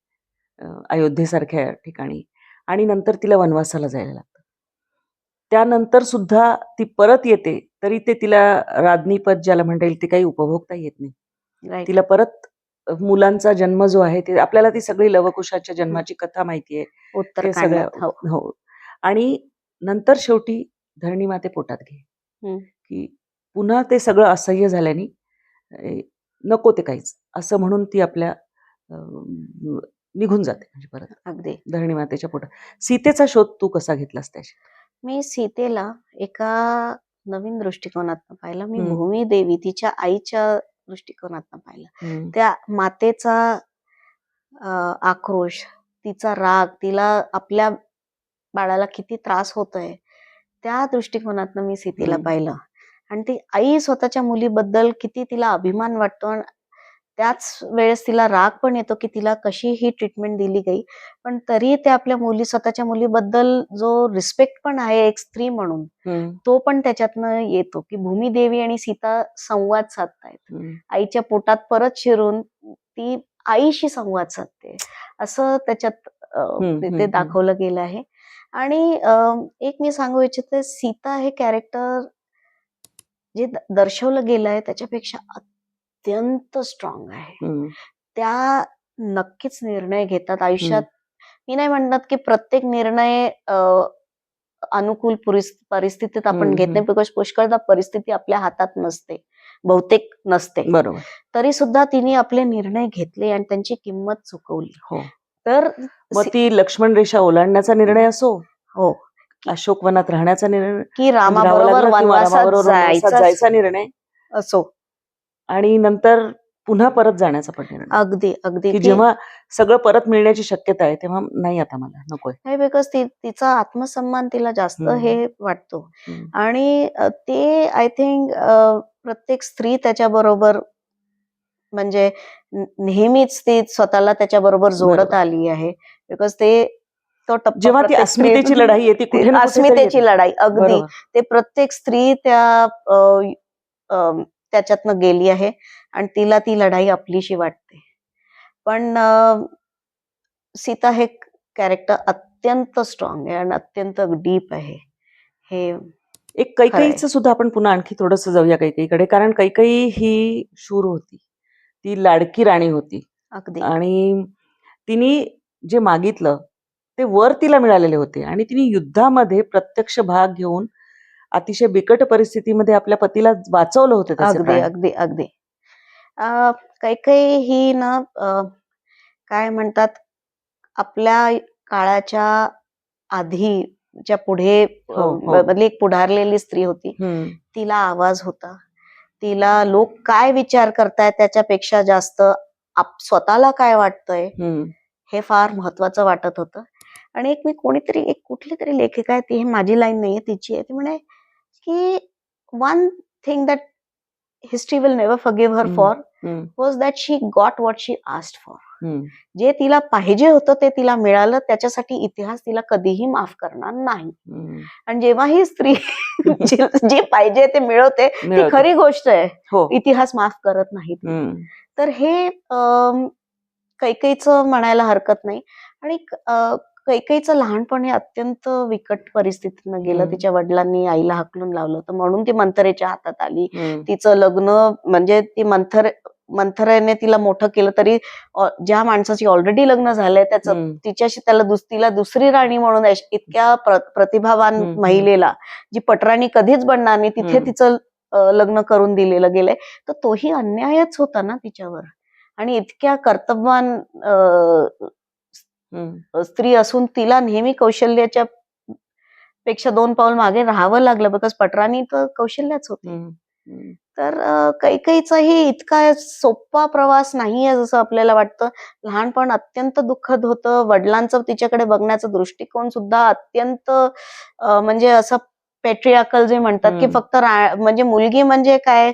A: अयोध्येसारख्या ठिकाणी, आणि नंतर तिला वनवासाला जायला लागतं. त्यानंतर सुद्धा ती परत येते, तरी ते तिला राज्ञीपद ज्याला म्हणता येईल ते काही उपभोगता येत नाही.
B: Right.
A: तिला परत मुलांचा जन्म जो आहे ते आपल्याला ती सगळी लवकुशाच्या जन्माची कथा माहितीये, ते सगळं
B: उत्तरकांडात.
A: हो. आणि नंतर शेवटी धरणी माते पोटात घे,
B: हम्म.
A: की पुन्हा ते सगळं असह्य झाल्याने नको ते काहीच असं म्हणून ती आपल्या निघून जाते, म्हणजे परत
B: अगदी
A: धरणी मातेच्या पोटात. सीतेचा शोध तू कसा घेतलास त्याशी?
B: मी सीतेला एका नवीन दृष्टिकोनातनं पाहिलं. मी
A: हम्म.
B: भूमी देवी तिच्या आईच्या दृष्टिकोनातनं पाहिलं.
A: हम्म.
B: त्या मातेचा आक्रोश, तिचा राग, तिला आपल्या बाळाला किती त्रास होतोय त्या दृष्टिकोनातनं मी सीतेला
A: हम्म.
B: पाहिलं. आणि ती आई स्वतःच्या मुलीबद्दल किती तिला अभिमान वाटतो, आणि त्याच वेळेस तिला राग पण येतो की तिला कशी ही ट्रीटमेंट दिली गई. पण तरी ते आपल्या स्वतःच्या मुलीबद्दल जो रिस्पेक्ट पण आहे एक स्त्री म्हणून,
A: हम्म.
B: तो पण त्याच्यातनं येतो. की भूमिदेवी आणि सीता संवाद साधतायत,
A: हम्म.
B: आईच्या पोटात परत शिरून ती आईशी संवाद साधते, असं त्याच्यात ते दाखवलं गेलं आहे. आणि एक मी सांगू इच्छिते, सीता हे कॅरेक्टर जे दर्शवलं गेलं आहे त्याच्यापेक्षा अत्यंत स्ट्रॉंग आहे.
A: हम्म.
B: त्या नक्कीच निर्णय घेतात आयुष्यात. मी नाही म्हणत की प्रत्येक निर्णय अनुकूल परिस्थितीत आपण घेत नाही, बिकॉज पुष्कळदा परिस्थिती आपल्या हातात नसते, बहुतेक नसते.
A: बरोबर.
B: तरी सुद्धा तिने आपले निर्णय घेतले आणि त्यांची किंमत चुकवली.
A: हो.
B: तर
A: मग ती लक्ष्मण रेषा ओलांडण्याचा निर्णय असो,
B: हो,
A: अशोकवनात राहण्याचा निर्णय,
B: की रामाबरोबर
A: रामाबरोबर वनवासात जायचा निर्णय
B: असो,
A: आणि नंतर पुन्हा परत जाण्याचा पण निर्णय.
B: अगदी अगदी
A: की जेव्हा सगळं परत मिळण्याची शक्यता आहे तेव्हा नाही, आता मला नकोय.
B: नाही, बिकॉज तिचा आत्मसन्मान तिला जास्त हे वाटतो. आणि ते आय थिंक प्रत्येक स्त्री त्याच्याबरोबर म्हणजे नेहमीच ती स्वतःला त्याच्याबरोबर जोडत
A: बरोबर.
B: आली आहे. बिकॉज ते तो टप्पा
A: जेव्हा ती
B: प्रत्येक स्त्री
A: अस्मितेची लढाई येते
B: ते
A: कुठे ना कुठे तरी
B: अस्मितेची
A: येते.
B: लढाई अगदी
A: बरोबर.
B: ते प्रत्येक स्त्री त्याच्यातनं गेली आहे आणि तिला ती लढाई आपलीशी वाटते. पण सीता हे कॅरेक्टर अत्यंत स्ट्रॉंग आहे आणि अत्यंत डीप आहे. हे
A: एक
B: खरं आहे.
A: कैकेयीचं सुद्धा आपण पुन्हा आणखी थोडंसं जाऊया कैकेयीकडे, कारण कैकेयी ही शूर होती. ती लाडकी राणी होती
B: अगदी
A: आणि तिने जे मागितलं ते वर तिला मिळालेले होते आणि तिने युद्धामध्ये प्रत्यक्ष भाग घेऊन अतिशय बिकट परिस्थितीमध्ये आपल्या पतीला वाचवलं होतं त्याचे
B: अगदी
A: प्राण.
B: अगदी अगदी कैकेयी ही ना काय म्हणतात आपल्या काळाच्या आधी च्या पुढे
A: हो, हो.
B: मधली एक पुढारलेली स्त्री होती.
A: हम्म.
B: तिला आवाज होता. तिला लोक काय विचार करतायत त्याच्यापेक्षा जास्त स्वतःला काय वाटतंय
A: हम्म.
B: हे फार महत्वाचं वाटत होतं. आणि एक कुठली तरी लेखिका आहे, ती हे माझी लाईन नाहीये तिची आहे, ती म्हणे की one thing that history will never forgive her for
A: hmm.
B: Was that she got what she asked for.
A: Hmm.
B: जे तिला पाहिजे होतं ते तिला मिळालं, त्याच्यासाठी इतिहास तिला कधीही माफ करणार नाही.
A: हम्म.
B: आणि जेव्हा ही स्त्री जे पाहिजे ते मिळवते ती
A: मिळवते.
B: खरी गोष्ट आहे.
A: हो.
B: इतिहास माफ करत नाही ती.
A: हम्म.
B: तर हे कैकेयीचं म्हणायला हरकत नाही. आणि कैकेयीचं लहानपण हे अत्यंत विकट परिस्थितीतनं गेलं.
A: हम्म.
B: तिच्या वडिलांनी आईला हाकलून लावलं होतं म्हणून ती मंथरेच्या हातात आली.
A: हम्म.
B: तिचं लग्न म्हणजे ती मंथरेने तिला मोठं केलं तरी ज्या माणसाची ऑलरेडी लग्न झालंय तिला दुसरी राणी म्हणून इतक्या प्रतिभावान
A: हम्म.
B: महिलेला जी पटराणी कधीच बनणार नाही तिथे
A: हम्म.
B: तिचं लग्न करून दिलेलं गेलंय. तर तोही अन्यायच होता ना तिच्यावर. आणि इतक्या कर्तव्यवान स्त्री असून तिला नेहमी कौशल्याच्या पेक्षा 2 पाऊल मागे राहावं लागलं. बिकॉज पटराणी तर कौशल्याच होती.
A: हम्म.
B: तर कैकेयीचाही इतका सोपा प्रवास नाहीये जसं आपल्याला वाटतं. लहानपण अत्यंत दुःखद होतं. वडिलांचं तिच्याकडे बघण्याचा दृष्टिकोन सुद्धा अत्यंत म्हणजे असं पेट्रियार्कल जे म्हणतात की
A: हम्म.
B: फक्त म्हणजे मुलगी म्हणजे काय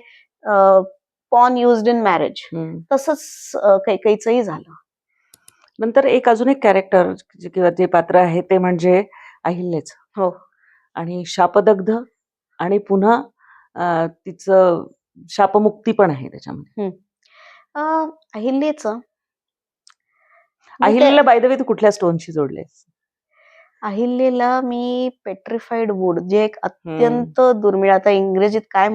B: पॉन युज्ड इन मॅरेज,
A: हम्म.
B: तसंच कैकेयीचंही झालं.
A: नंतर एक अजून एक कॅरेक्टर किंवा जे पात्र आहे ते म्हणजे अहिल्याच.
B: हो.
A: आणि शापदग्ध आणि पुन्हा तिचं शापमुक्ती पण आहे त्याच्यामध्ये.
B: अहिल्याचं मी ते
A: अहिल्याला बाय द वे तू कुठल्या स्टोनशी जोडलेस?
B: अहिल्याला मी पेट्रिफाईड वूड, जे एक अत्यंत दुर्मिळ, आता इंग्रजीत काय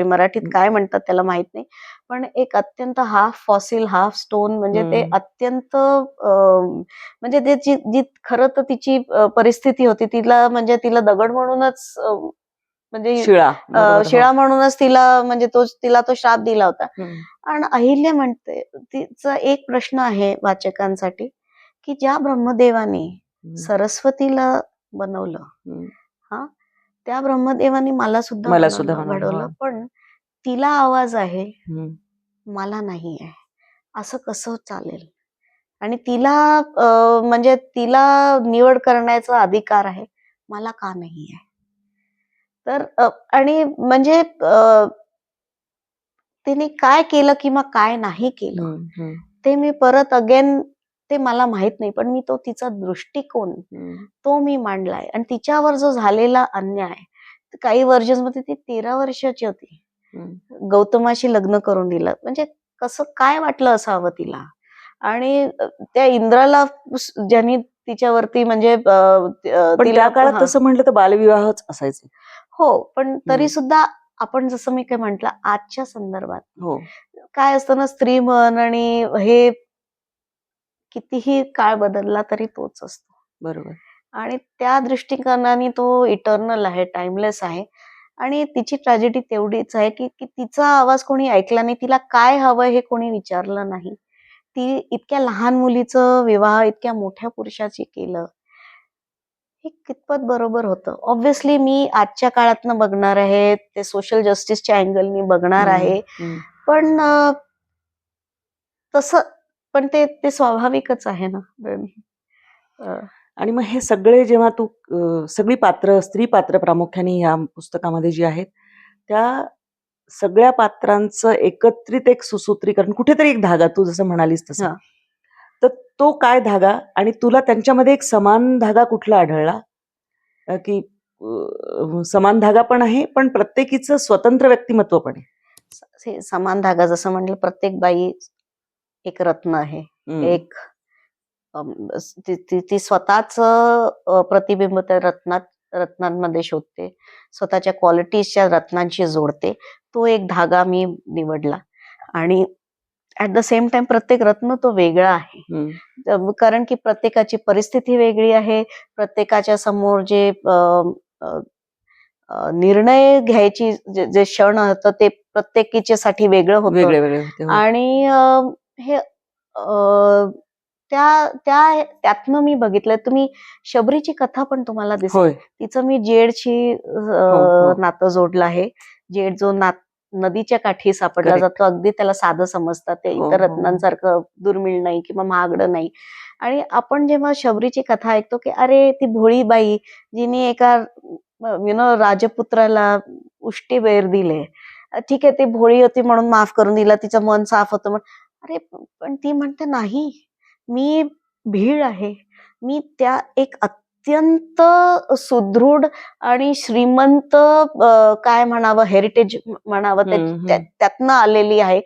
B: मराठीत काय म्हणतात त्याला माहित नाही, पण एक अत्यंत हाफ फॉसिल हाफ स्टोन, म्हणजे ते अत्यंत म्हणजे ते जी खरं तर तिची परिस्थिती होती, तिला दगड म्हणूनच म्हणजे शिळा म्हणूनच तिला म्हणजे तिला तो श्राप दिला होता. आणि अहिल्या म्हणते, तिचा एक प्रश्न आहे वाचकांसाठी की ज्या ब्रह्मदेवाने सरस्वतीला बनवलं, त्या ब्रह्मदेवाने मला सुद्धा घडवलं, पण तिला आवाज आहे, मला नाही आहे, असं कसं चालेल? आणि तिला म्हणजे तिला निवड करण्याचा अधिकार आहे, मला का नाही आहे? तर आणि म्हणजे तिने काय केलं किंवा काय नाही केलं ते मी परत अगेन ते मला माहित नाही, पण मी तिचा दृष्टिकोन तो मी मांडलाय. आणि तिच्यावर जो झालेला अन्याय, काही वर्जन्स मध्ये ती 13 वर्षाची होती, गौतमाशी लग्न करून दिलं, म्हणजे कसं काय वाटलं असावं तिला. आणि त्या इंद्राला ज्यांनी तिच्यावरती म्हणजे
A: त्या काळात तसं म्हटलं तर बालविवाहच असायचे.
B: हो, पण तरी सुद्धा आपण जसं मी काय म्हंटल, आजच्या संदर्भात काय असतं ना, स्त्री मन आणि हे कितीही काळ बदलला तरी तोच असतो.
A: बरोबर.
B: आणि त्या दृष्टिकोनाने तो इटर्नल आहे, टाइमलेस आहे. आणि तिची ट्रॅजेडी तेवढीच आहे की तिचा आवाज कोणी ऐकला नाही, तिला काय हवं हे कोणी विचारलं नाही. ती इतक्या लहान मुलीचं विवाह इतक्या मोठ्या पुरुषाशी केलं, हे कितपत बरोबर होतं? ऑब्व्हियसली मी आजच्या काळातनं बघणार आहे, ते सोशल जस्टिसच्या अँगलनी बघणार आहे, पण तसं पण ते स्वाभाविकच आहे ना.
A: आणि मग हे सगळे जेव्हा तू सगळी पात्र, स्त्री पात्र प्रामुख्याने या पुस्तकामध्ये जी आहेत, त्या सगळ्या पात्रांचं एकत्रित एक सुसूत्रीकरण, कुठेतरी एक धागा, तू जसं म्हणालीस तसं.
B: हा.
A: तर तो काय धागा, आणि तुला त्यांच्यामध्ये एक समान धागा कुठला आढळला? की समान धागा पण आहे, पण प्रत्येकीचं स्वतंत्र व्यक्तिमत्व पण आहे.
B: समान धागा जसं म्हटलं, प्रत्येक बाई एक रत्न आहे. एक ती स्वतःच प्रतिबिंब त्या रत्नांमध्ये शोधते, स्वतःच्या क्वालिटीजच्या रत्नांशी जोडते. तो एक धागा मी निवडला. आणि ऍट द सेम टाइम प्रत्येक रत्न तो वेगळा आहे, कारण की प्रत्येकाची परिस्थिती वेगळी आहे. प्रत्येकाच्या समोर जे निर्णय घ्यायची जे क्षण होतं ते प्रत्येकीच्यासाठी वेगळं होतं.
A: वेगळे वेगळे होते.
B: आणि हे त्यातनं मी बघितलं. तुम्ही शबरीची कथा पण तुम्हाला दिसेल.
A: होय.
B: तिचं मी जेडशी नातं जोडलं आहे. जेड जो नदीच्या काठी सापडला
A: Correct.
B: जातो, अगदी त्याला साधं समजतात, ते
A: हो,
B: इतर
A: हो.
B: रत्नांसारखं दुर्मिळ नाही किंवा महागडं नाही. आणि आपण जेव्हा शबरीची कथा ऐकतो की अरे ती भोळी बाई जिने एका राजपुत्राला उष्टी बेर दिले, ठीक आहे ती भोळी होती म्हणून माफ करून दिला, तिचं मन साफ होतं. अरे पण ती म्हणते नाही, मी भीड आहे, मी त्या एक अत्यंत सुदृढ आणि श्रीमंत काय म्हणावं, हेरिटेज म्हणावं, त्यातनं आलेली आहे.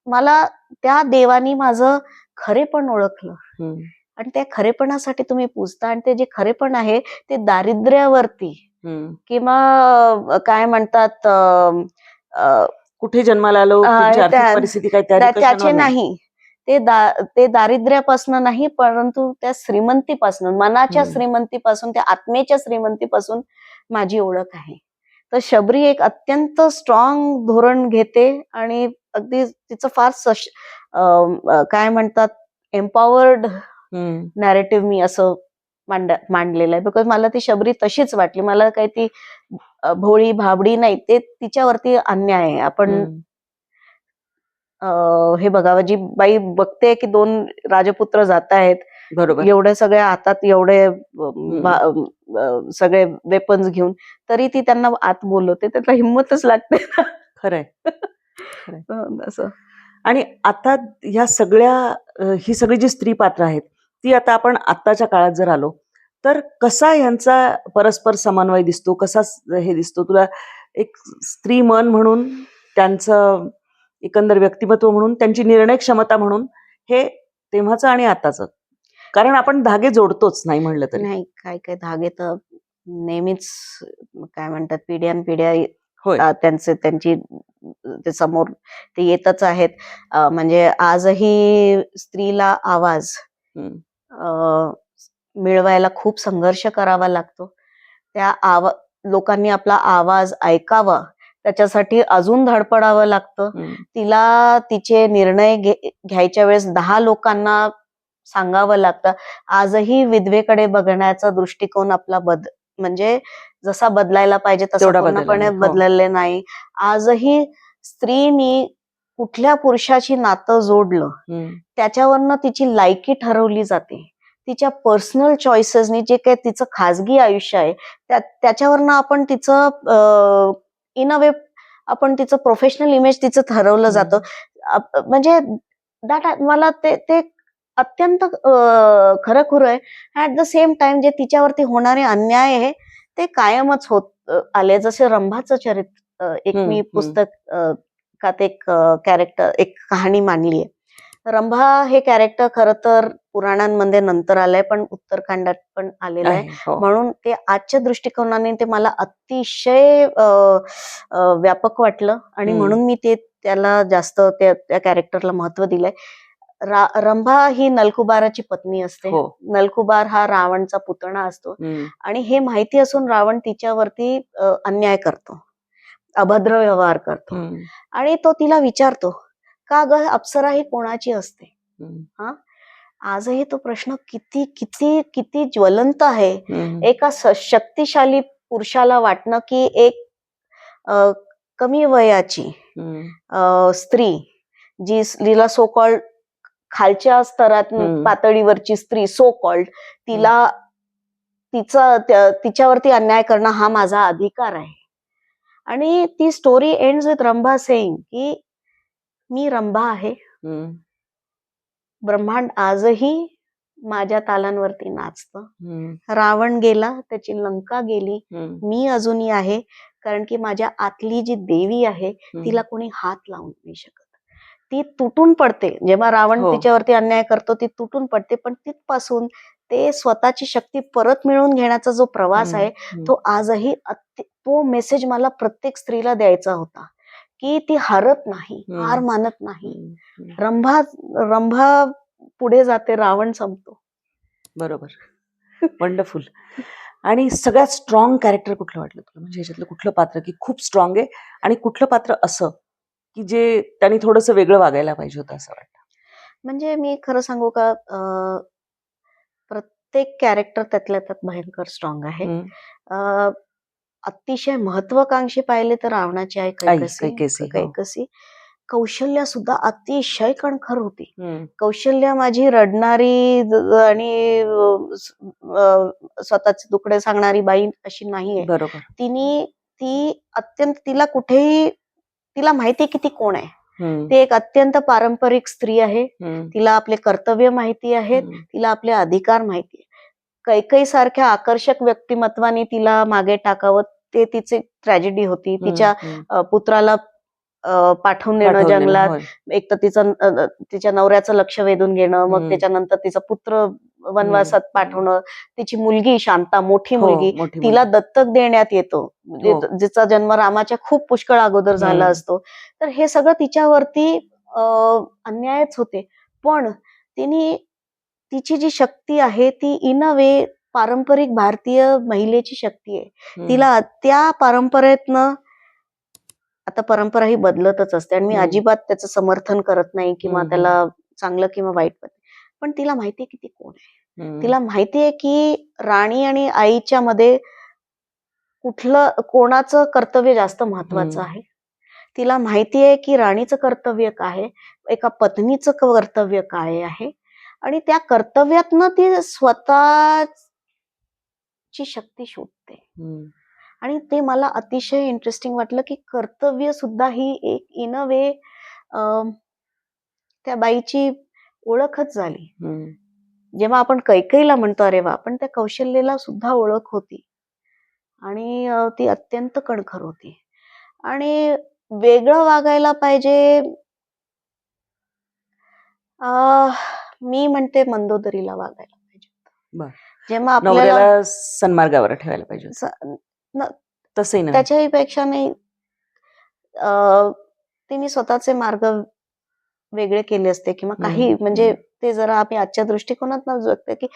B: मला त्या देवानी माझं खरेपण ओळखलं, आणि त्या खरेपणासाठी तुम्ही पूजता. आणि ते जे खरेपण आहे ते दारिद्र्यावरती किंवा काय म्हणतात
A: कुठे जन्माला आलो, तुमची आर्थिक परिस्थिती काय
B: त्याचे नाही, ते दारिद्र्यापासून नाही, परंतु त्या श्रीमंतीपासून, मनाच्या श्रीमंतीपासून, त्या आत्मेच्या श्रीमंतीपासून माझी ओळख आहे. तर शबरी एक अत्यंत स्ट्रॉंग धोरण घेते आणि अगदी तिचं फार काय म्हणतात एम्पॉवर्ड नॅरेटिव्ह मी असं मांडलेलं आहे. बिकॉज मला ती शबरी तशीच वाटली. मला काही ती भोळी भाबडी नाही, ते तिच्यावरती अन्याय आहे. आपण हे बघावं, जी बाई बघते की 2 राजपुत्र जात आहेत,
A: बरोबर,
B: एवढे सगळ्या हातात एवढे सगळे वेपन्स घेऊन, तरी ती त्यांना आत बोलवते, त्याला हिंमतच लागते.
A: खरंय.
B: असं.
A: आणि आता ह्या सगळ्या ही सगळी जी स्त्री पात्र आहेत, ती आता आपण आत्ताच्या काळात जर आलो तर कसा ह्यांचा परस्पर समन्वय दिसतो, कसा हे दिसतो तुला? एक स्त्री मन म्हणून, त्यांचं एकंदर व्यक्तिमत्व म्हणून, त्यांची निर्णय क्षमता म्हणून, हे तेव्हाचं आणि आताचं, कारण आपण धागे जोडतोच नाही म्हणलं तरी.
B: नाही, काय धागे तर नेहमीच काय म्हणतात पिढ्यानपिढ्या त्यांची ते समोर ते येतच आहेत. म्हणजे आजही स्त्रीला आवाज मिळवायला खूप संघर्ष करावा लागतो. त्या लोकांनी आपला आवाज ऐकावा त्याच्यासाठी अजून धडपडावं लागतं. तिला तिचे निर्णय घ्यायच्या वेळेस 10 लोकांना सांगावं लागतं. आजही विधवेकडे बघण्याचा दृष्टिकोन आपला म्हणजे जसा बदलायला पाहिजे तसा पूर्णपणे बदलले नाही. आजही स्त्रीनी कुठल्या पुरुषाची नातं जोडलं त्याच्यावरनं तिची लायकी ठरवली जाते. तिच्या पर्सनल चॉईसेसनी, जे काही तिचं खाजगी आयुष्य आहे त्याच्यावरनं आपण तिचं इन अ वे आपण तिचं प्रोफेशनल इमेज तिचं ठरवलं जातं. म्हणजे मला ते अत्यंत खरं आहे. ऍट द सेम टाइम जे तिच्यावरती होणारे अन्याय आहे ते कायमच होत आले. जसे रंभाचं चरित्र एक मी पुस्तकात एक कॅरेक्टर, एक कहाणी मांडली आहे. रंभा हे कॅरेक्टर खरं तर पुराणांमध्ये नंतर आलंय, पण उत्तरकांडात पण आलेलं आहे. म्हणून ते आजच्या दृष्टिकोनाने ते मला अतिशय व्यापक वाटलं आणि म्हणून मी त्याला जास्त त्या कॅरेक्टरला महत्व दिलंय. रंभा ही नलकुबाराची पत्नी असते. नलकुबार हा रावणचा पुतणा असतो आणि हे माहिती असून रावण तिच्यावरती अन्याय करतो, अभद्र व्यवहार करतो आणि तो तिला विचारतो का ग अप्सरा ही कोणाची असते? आजही तो प्रश्न किती किती किती ज्वलंत आहे. एका शक्तिशाली पुरुषाला वाटणं की एक कमी वयाची स्त्री, जी लीला सो कॉल्ड खालच्या स्तरात पातळीवरची स्त्री सो कॉल्ड, तिच्यावरती अन्याय करणं हा माझा अधिकार आहे. आणि ती story ends with Rambha saying की मी रंभा आहे,
A: हम्म,
B: ब्रह्मांड आजही माझ्या तालांवरती नाचतं.
A: हम्म,
B: रावण गेला, त्याची लंका गेली,
A: हम्म,
B: मी अजूनही आहे, कारण की माझ्या आतली जी देवी आहे तिला
A: हम्म.
B: कोणी हात लावून नाही शकत. ती तुटून पडते जेव्हा रावण
A: हो.
B: तिच्यावरती अन्याय करतो, ती तुटून पडते, पण तिथपासून ते स्वतःची शक्ती परत मिळवून घेण्याचा जो प्रवास
A: हम्म,
B: आहे
A: हम्म,
B: तो आजही तो मेसेज मला प्रत्येक स्त्रीला द्यायचा होता की ती हारत नाही, हार
A: हम्म,
B: मानत नाही.
A: हम्म, हम्म.
B: रंभा रंभा पुढे जाते, रावण संपतो.
A: बरोबर. वंडरफुल. आणि सगळ्यात स्ट्रॉंग कॅरेक्टर कुठलं वाटलं तुला? म्हणजे ह्याच्यातलं कुठलं पात्र की खूप स्ट्रॉंग आहे आणि कुठलं पात्र असं की जे त्यांनी थोडंसं वेगळं वागायला पाहिजे होतं असं वाटतं?
B: म्हणजे मी खरं सांगू का, प्रत्येक कॅरेक्टर त्यातल्या त्यात भयंकर स्ट्रॉंग आहे.
A: हम्म.
B: अ, अतिशय महत्वाकांक्षी पाहिले तर रावणाची आई
A: आई
B: कैकसी.
A: कैकेसी. हो.
B: कैकसी. कौशल्या सुद्धा अतिशय कणखर होती.
A: हम्म,
B: कौशल्या माझी रडणारी आणि स्वतःचे तुकडे सांगणारी बाई अशी नाहीये.
A: बरोबर.
B: ती अत्यंत, तिला कुठेही, तिला माहितीये की ती कोण आहे.
A: हम्म,
B: ती एक अत्यंत पारंपरिक स्त्री आहे.
A: हम्म,
B: तिला आपले कर्तव्य माहिती आहेत,
A: हम्म,
B: तिला आपले अधिकार माहिती आहे. कैकई सारख्या आकर्षक व्यक्तिमत्वाने तिला मागे टाकावं, ते तिची ट्रॅजेडी होती.
A: हम्म,
B: तिच्या
A: हम्म.
B: पुत्राला पाठवून देणं
A: पाठवून देणं.
B: जंगलात,
A: होय.
B: एक तर तिच्या नवऱ्याचं लक्ष वेधून घेणं, मग
A: हम्म,
B: त्याच्यानंतर तिचा पुत्र
A: हम्म,
B: वनवासात पाठवणं, तिची मुलगी शांता, मोठी
A: हो,
B: मुलगी,
A: मोठी
B: तिला
A: मुलगी.
B: दत्तक देण्यात येतो,
A: हो.
B: जिचा जन्म रामाच्या खूप पुष्कळ अगोदर झाला
A: हम्म,
B: असतो. तर हे सगळं तिच्यावरती अन्यायच होते. पण तिने, तिची जी शक्ती आहे ती इन अ वे पारंपरिक भारतीय महिलेची शक्ती आहे.
A: हम्म,
B: तिला त्या परंपरेतनं, आता परंपरा ही बदलतच असते आणि मी
A: हम्म,
B: अजिबात त्याचं समर्थन करत नाही किंवा
A: हम्म,
B: त्याला चांगलं किंवा वाईट पण तिला माहितीये की ती कोण आहे.
A: हम्म,
B: तिला माहितीये की राणी आणि आईच्या मध्ये कोणाचं कर्तव्य जास्त महत्वाचं
A: हम्म,
B: आहे. तिला माहितीये की राणीचं कर्तव्य काय आहे, एका पत्नीचं कर्तव्य काय आहे, आणि त्या कर्तव्यातनं ती स्वतःची शक्ती शोधते.
A: हम्म.
B: आणि ते मला अतिशय इंटरेस्टिंग वाटलं की कर्तव्य सुद्धा ही एक इन अ वे त्या बाईची ओळखच झाली.
A: हम्म.
B: जेव्हा आपण कैकेयीला म्हणतो अरे वा, पण त्या कौशल्येला सुद्धा ओळख होती आणि ती अत्यंत कणखर होती. आणि वेगळं वागायला पाहिजे, अ, मी म्हणते मंदोदरीला वागायला पाहिजे.
A: बर.
B: जेव्हा आपल्याला
A: नवऱ्याला सन्मार्गावर ठेवायला पाहिजे होतं.
B: स- न-
A: तसंही नाही.
B: त्याच्याही पेक्षा नाही, तिने स्वतःचे मार्ग वेगळे केले असते किंवा काही, म्हणजे ते जरा आम्ही आजच्या दृष्टिकोनात बघतो की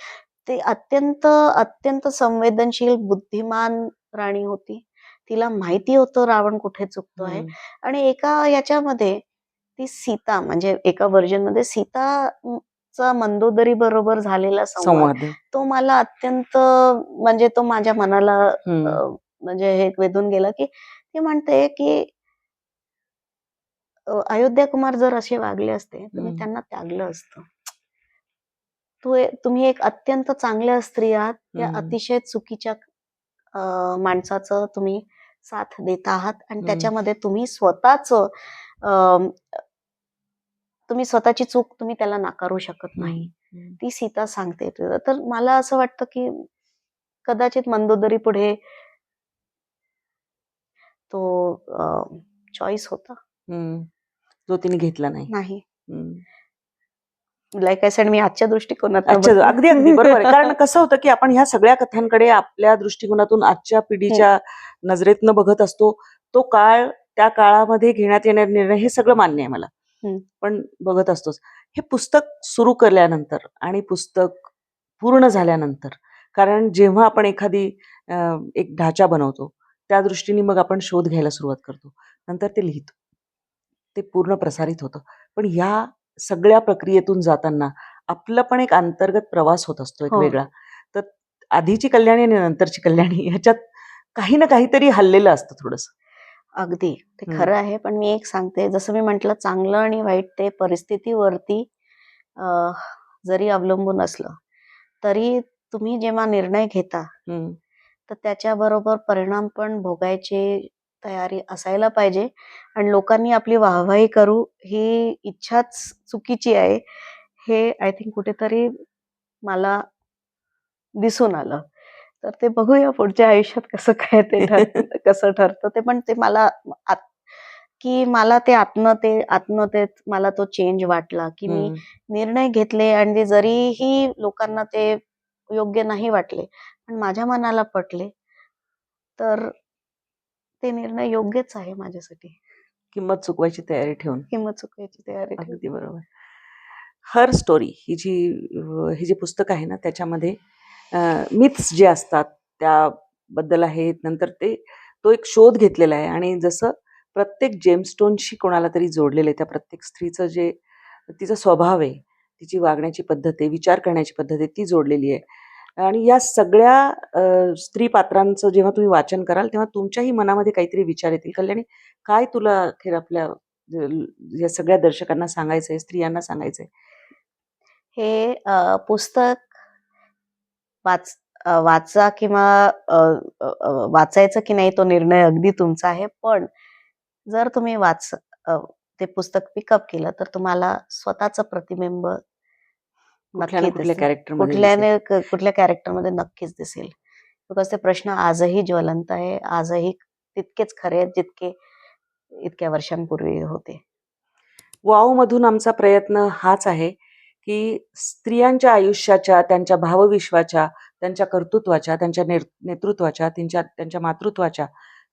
B: ते अत्यंत अत्यंत संवेदनशील, बुद्धिमान राणी होती. तिला माहिती होतं रावण कुठे चुकतो आहे. आणि एका याच्यामध्ये ती सीता, म्हणजे एका व्हर्जन मध्ये सीताचा मंदोदरी बरोबर झालेला संवाद,
A: संवाद.
B: तो मला अत्यंत, म्हणजे तो माझ्या मनाला म्हणजे हे वेधून गेला की ती म्हणते की अयोध्या कुमार जर असे वागले असते तर मी त्यांना त्यागलं असतं. तुम्ही एक अत्यंत चांगल्या स्त्री आहात, या अतिशय चुकीच्या माणसाचं तुम्ही साथ देत आहात आणि त्याच्यामध्ये तुम्ही तुम्ही स्वतःची चूक तुम्ही त्याला नाकारू शकत नाही. ती सीता सांगते. तर मला असं वाटतं की कदाचित मंदोदरी पुढे तो चॉईस होता.
A: जो तिने घेतला नाही.
B: नाही. लाईक आय सेड, मी आजच्या दृष्टिकोनात
A: अच्छा, अगदी अगदी बरोबर आहे. कारण कसं होतं की आपण ह्या सगळ्या कथांकडे आपल्या दृष्टिकोनातून आजच्या पिढीच्या नजरेतनं बघत असतो. तो काळ, त्या काळामध्ये घेण्यात येणारे निर्णय हे सगळं मान्य आहे मला, पण बघत असतोच. हे पुस्तक सुरू केल्यानंतर आणि पुस्तक पूर्ण झाल्यानंतर, कारण जेव्हा आपण एखादी एक ढाचा बनवतो त्या दृष्टीने मग आपण शोध घ्यायला सुरुवात करतो, नंतर ते लिहितो, ते पूर्ण प्रसारित होतं. पण ह्या सगळ्या प्रक्रियेतून जाताना आपला पण एक अंतर्गत प्रवास होत असतो एक वेगळा. तर आधीची कल्याणी आणि नंतरची कल्याणी ह्याच्यात काही ना काहीतरी हल्लेलं असतं थोडंसं.
B: अगदी ते खरं आहे. पण मी एक सांगते, जसं मी म्हंटल, चांगलं आणि वाईट ते परिस्थितीवरती जरी अवलंबून असलं तरी तुम्ही जेव्हा निर्णय घेता तर त्याच्याबरोबर परिणाम पण भोगायचे तयारी असायला पाहिजे आणि लोकांनी आपली वाहवाही करू ही इच्छाच चुकीची आहे, हे आय थिंक कुठेतरी मला दिसून आलं. तर ते बघूया पुढच्या आयुष्यात कसं काय ते कसं ठरतं ते. पण ते मला आत की मला ते आत्महत्येत मला तो चेंज वाटला, की मी
A: हम्म.
B: निर्णय घेतले आणि ते जरीही लोकांना ते योग्य नाही वाटले, पण माझ्या मनाला पटले, तर ते निर्णय योग्यच आहे माझ्यासाठी.
A: किंमत चुकवायची तयारी ठेवून.
B: किंमत चुकवायची तयारी ठेवून.
A: अगदी बरोबर. हर स्टोरी ही जी पुस्तक आहे ना त्याच्यामध्ये मिथ्स जे असतात त्याबद्दल आहेत. नंतर तो एक शोध घेतलेला आहे आणि जसं प्रत्येक जेमस्टोनशी कोणाला तरी जोडलेलं आहे. त्या प्रत्येक स्त्रीचं जे तिचा स्वभाव आहे, तिची वागण्याची पद्धत आहे, विचार करण्याची पद्धत आहे, ती जोडलेली आहे. आणि या सगळ्या स्त्री पात्रांचं जेव्हा तुम्ही वाचन कराल तेव्हा तुमच्याही मनामध्ये काहीतरी विचार येतील. कल्याणी, काय तुला अखेर आपल्या या सगळ्या दर्शकांना सांगायचंय, स्त्रियांना सांगायचंय?
B: हे पुस्तक वाचा किंवा वाचायचं की नाही तो निर्णय अगदी तुमचा आहे. पण जर तुम्ही ते पुस्तक पिकअप केलं तर तुम्हाला स्वतःचं प्रतिबिंब
A: कुठल्या ना
B: नक्की
A: कुठल्या
B: दिसेल.
A: कॅरेक्टरमध्ये दिसेल.
B: कुठल्या कॅरेक्टरमध्ये नक्कीच दिसेल. बिकॉज ते प्रश्न आजही ज्वलंत आहे. आजही तितकेच खरे आहेत जितके इतक्या वर्षांपूर्वी होते.
A: वावमधून आमचा प्रयत्न हाच आहे की स्त्रियांच्या आयुष्याच्या, त्यांच्या भावविश्वाच्या, त्यांच्या कर्तृत्वाच्या, त्यांच्या नेतृत्वाच्या, त्यांच्या मातृत्वाच्या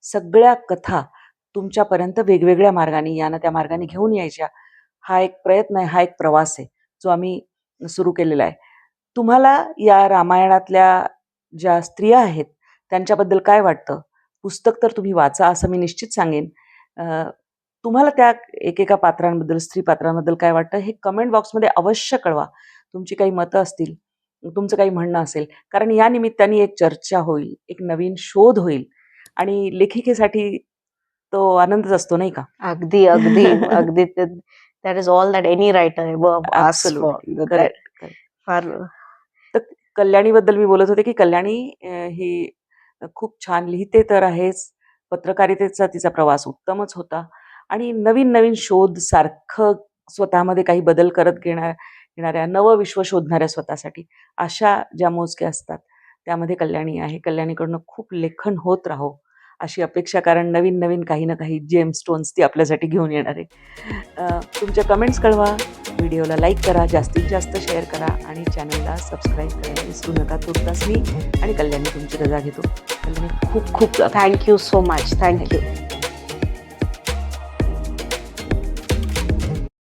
A: सगळ्या कथा तुमच्यापर्यंत वेगवेगळ्या मार्गाने या ना त्या मार्गाने घेऊन यायच्या. हा एक प्रयत्न आहे, हा एक प्रवास आहे जो आम्ही सुरू केलेला आहे. तुम्हाला या रामायणातल्या ज्या स्त्रिया आहेत त्यांच्याबद्दल काय वाटतं? पुस्तक तर तुम्ही वाचा असं मी निश्चित सांगेन. तुम्हाला त्या एकेका पात्रांबद्दल, स्त्री पात्रांबद्दल काय वाटतं हे कमेंट बॉक्समध्ये अवश्य कळवा. तुमची काही मतं असतील, तुमचं काही म्हणणं असेल, कारण या निमित्ताने एक चर्चा होईल, एक नवीन शोध होईल आणि लेखिकेसाठी तो आनंदच असतो, नाही का?
B: अगदी अगदी अगदी that is all that any writer ask for.
A: Absolutely correct.
B: फार
A: तर कल्याणीबद्दल मी बोलत होते की कल्याणी ही खूप छान लिहिते तर आहेच. पत्रकारितेचा तिचा प्रवास उत्तमच होता आणि नवीन नवीन शोध सारखं स्वतःमध्ये काही बदल करत घेणाऱ्या नवं विश्व शोधणाऱ्या स्वतःसाठी अशा ज्या मोजक्या असतात त्यामध्ये कल्याणी आहे. कल्याणीकडनं खूप लेखन होत राहो अशी अपेक्षा, कारण नवीन नवीन काही ना काही जेम स्टोन्स ती आपल्यासाठी घेऊन येणार आहे. तुमच्या कमेंट्स कळवा, व्हिडिओला लाईक करा, जास्तीत जास्त शेअर करा आणि चॅनलला सबस्क्राईब करायला विसरू नका. तुर्तास मी आणि कल्याणी तुमची रजा घेतो. कल्याणी खूप खूप
B: थँक्यू सो मच. थँक्यू.